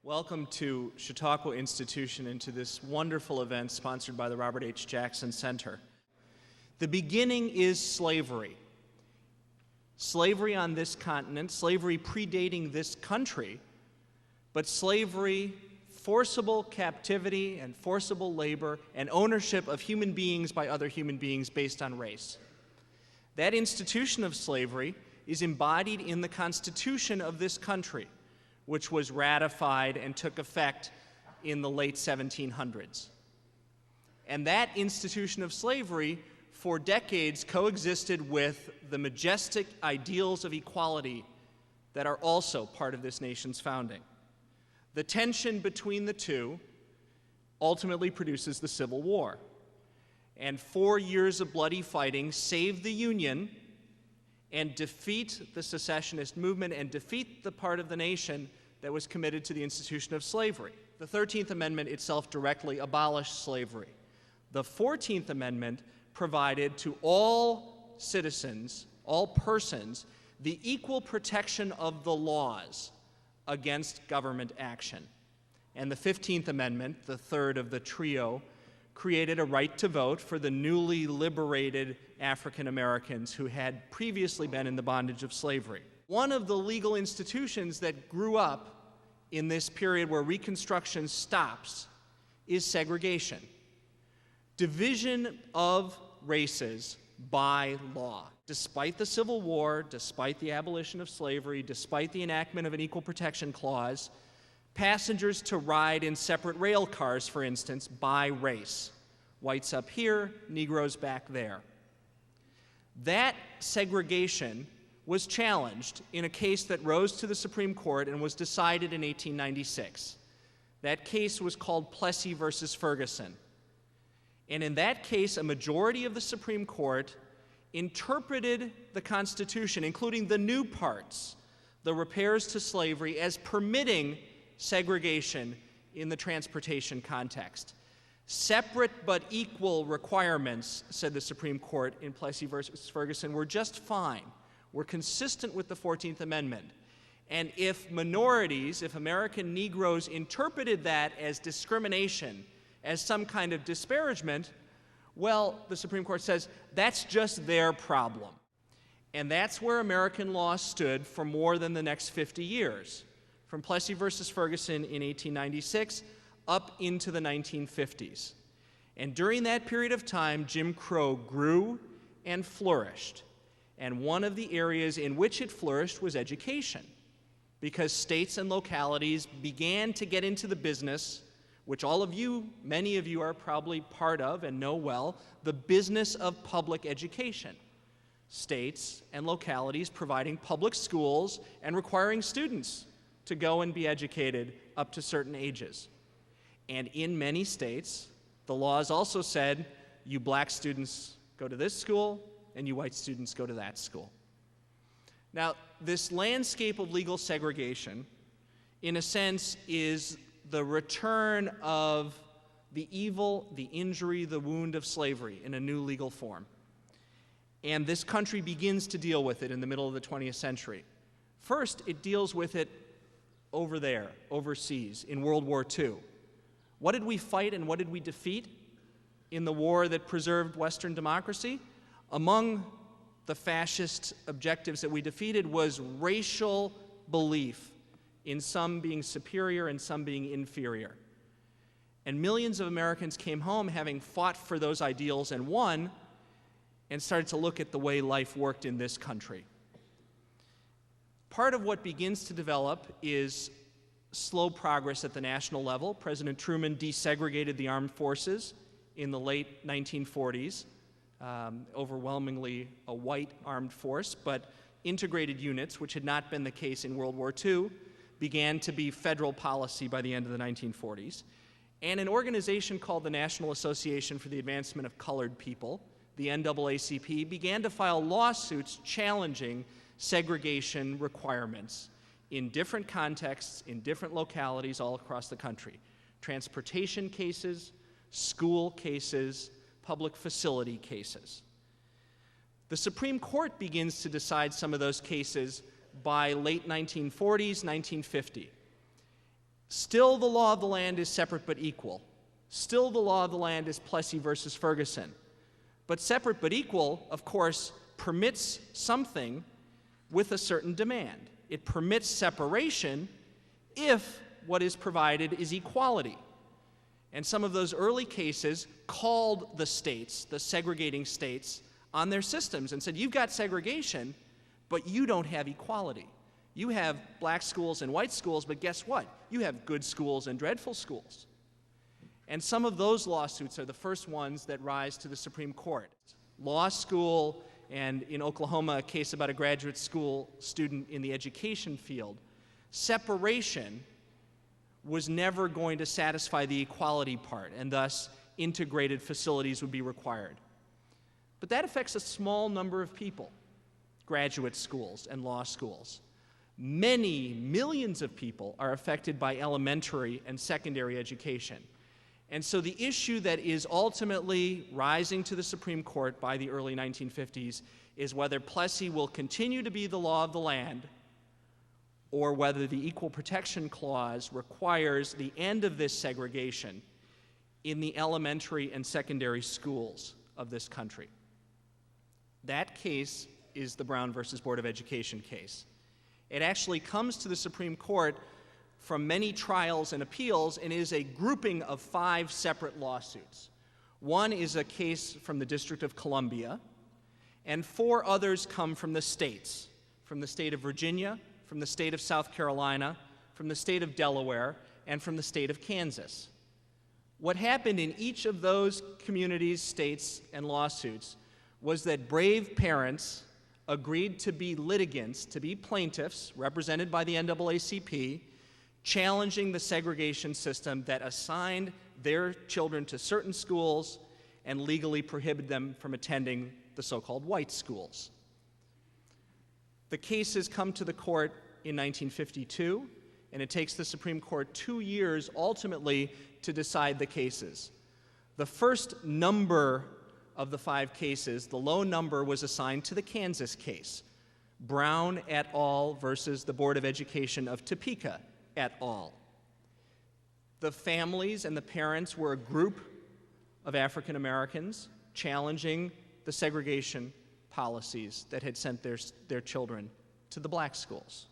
Welcome to Chautauqua Institution and to this wonderful event sponsored by the Robert H. Jackson Center. The beginning is slavery. Slavery on this continent, slavery predating this country, but slavery, forcible captivity and forcible labor and ownership of human beings by other human beings based on race. That institution of slavery is embodied in the Constitution of this country, which was ratified and took effect in the late 1700s. And that institution of slavery for decades coexisted with the majestic ideals of equality that are also part of this nation's founding. The tension between the two ultimately produces the Civil War. And 4 years of bloody fighting saved the Union and defeat the secessionist movement and defeat the part of the nation that was committed to the institution of slavery. The 13th Amendment itself directly abolished slavery. The 14th Amendment provided to all citizens, all persons, the equal protection of the laws against government action. And the 15th Amendment, the third of the trio, created a right to vote for the newly liberated African Americans who had previously been in the bondage of slavery. One of the legal institutions that grew up in this period where Reconstruction stops is segregation. Division of races by law. Despite the Civil War, despite the abolition of slavery, despite the enactment of an Equal Protection Clause, passengers to ride in separate rail cars, for instance, by race. Whites up here, Negroes back there. That segregation was challenged in a case that rose to the Supreme Court and was decided in 1896. That case was called Plessy versus Ferguson. And in that case, a majority of the Supreme Court interpreted the Constitution, including the new parts, the repairs to slavery, as permitting segregation in the transportation context. Separate but equal requirements, said the Supreme Court in Plessy versus Ferguson, were just fine. Were consistent with the 14th Amendment. And if minorities, if American Negroes interpreted that as discrimination, as some kind of disparagement, well, the Supreme Court says that's just their problem. And that's where American law stood for more than the next 50 years, from Plessy versus Ferguson in 1896 up into the 1950s. And during that period of time, Jim Crow grew and flourished. And one of the areas in which it flourished was education, because states and localities began to get into the business, which all of you, many of you are probably part of and know well, the business of public education. States and localities providing public schools and requiring students to go and be educated up to certain ages. And in many states, the laws also said, you black students go to this school, and you white students go to that school. Now, this landscape of legal segregation, in a sense, is the return of the evil, the injury, the wound of slavery in a new legal form. And this country begins to deal with it in the middle of the 20th century. First, it deals with it over there, overseas, in World War II. What did we fight and what did we defeat in the war that preserved Western democracy? Among the fascist objectives that we defeated was racial belief in some being superior and some being inferior. And millions of Americans came home having fought for those ideals and won, and started to look at the way life worked in this country. Part of what begins to develop is slow progress at the national level. President Truman desegregated the armed forces in the late 1940s. Overwhelmingly a white armed force, but integrated units, which had not been the case in World War II, began to be federal policy by the end of the 1940s. And an organization called the National Association for the Advancement of Colored People, the NAACP, began to file lawsuits challenging segregation requirements in different contexts, in different localities all across the country. Transportation cases, school cases, public facility cases. The Supreme Court begins to decide some of those cases by late 1940s, 1950. Still the law of the land is separate but equal. Still the law of the land is Plessy versus Ferguson. But separate but equal, of course, permits something with a certain demand. It permits separation if what is provided is equality. And some of those early cases called the states, the segregating states, on their systems and said, you've got segregation, but you don't have equality. You have black schools and white schools, but guess what? You have good schools and dreadful schools. And some of those lawsuits are the first ones that rise to the Supreme Court. Law school, and in Oklahoma, a case about a graduate school student in the education field. Separation was never going to satisfy the equality part, and thus integrated facilities would be required. But that affects a small number of people, graduate schools and law schools. Many millions of people are affected by elementary and secondary education. And so the issue that is ultimately rising to the Supreme Court by the early 1950s is whether Plessy will continue to be the law of the land or whether the Equal Protection Clause requires the end of this segregation in the elementary and secondary schools of this country. That case is the Brown versus Board of Education case. It actually comes to the Supreme Court from many trials and appeals and is a grouping of 5 separate lawsuits. One is a case from the District of Columbia, and 4 others come from the states, from the state of Virginia, from the state of South Carolina, from the state of Delaware, and from the state of Kansas. What happened in each of those communities, states, and lawsuits was that brave parents agreed to be litigants, to be plaintiffs, represented by the NAACP, challenging the segregation system that assigned their children to certain schools and legally prohibited them from attending the so-called white schools. The cases come to the court in 1952, and it takes the Supreme Court 2 years ultimately to decide the cases. The first number of the 5 cases, the low number, was assigned to the Kansas case, Brown et al. Versus the Board of Education of Topeka et al. The families and the parents were a group of African Americans challenging the segregation policies that had sent their children to the black schools.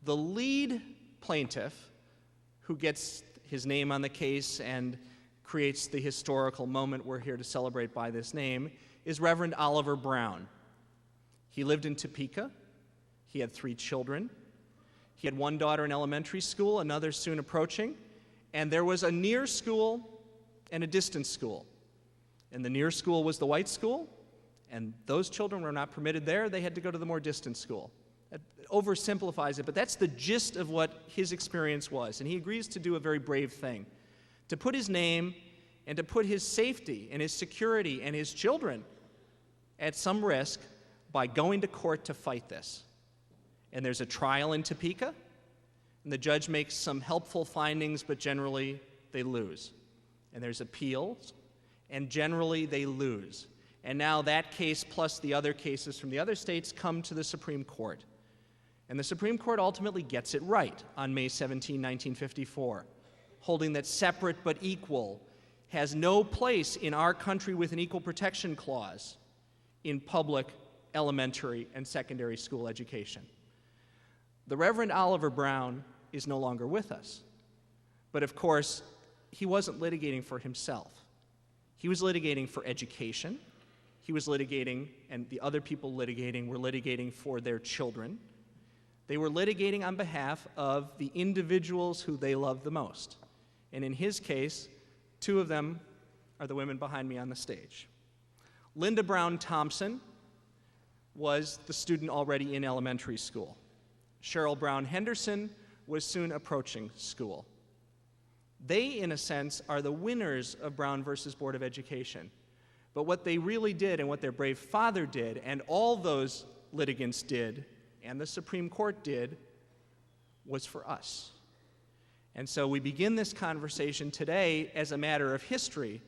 The lead plaintiff, who gets his name on the case and creates the historical moment we're here to celebrate by this name, is Reverend Oliver Brown. He lived in Topeka. He had 3 children. He had 1 daughter in elementary school, another soon approaching, and there was a near school and a distant school. And the near school was the white school, and those children were not permitted there. They had to go to the more distant school. That oversimplifies it, but that's the gist of what his experience was. And he agrees to do a very brave thing, to put his name and to put his safety and his security and his children at some risk by going to court to fight this. And there's a trial in Topeka, and the judge makes some helpful findings, but generally they lose. And there's appeals, and generally they lose. And now that case plus the other cases from the other states come to the Supreme Court. And the Supreme Court ultimately gets it right on May 17, 1954, holding that separate but equal has no place in our country with an Equal Protection Clause in public elementary and secondary school education. The Reverend Oliver Brown is no longer with us. But of course, he wasn't litigating for himself. He was litigating for education. He was litigating, and the other people litigating were litigating for their children. They were litigating on behalf of the individuals who they loved the most. And in his case, 2 of them are the women behind me on the stage. Linda Brown Thompson was the student already in elementary school. Cheryl Brown Henderson was soon approaching school. They, in a sense, are the winners of Brown versus Board of Education. But what they really did and what their brave father did and all those litigants did and the Supreme Court did was for us. And so we begin this conversation today as a matter of history,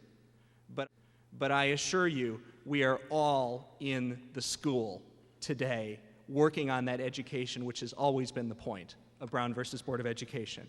but I assure you, we are all in the school today working on that education, which has always been the point of Brown versus Board of Education.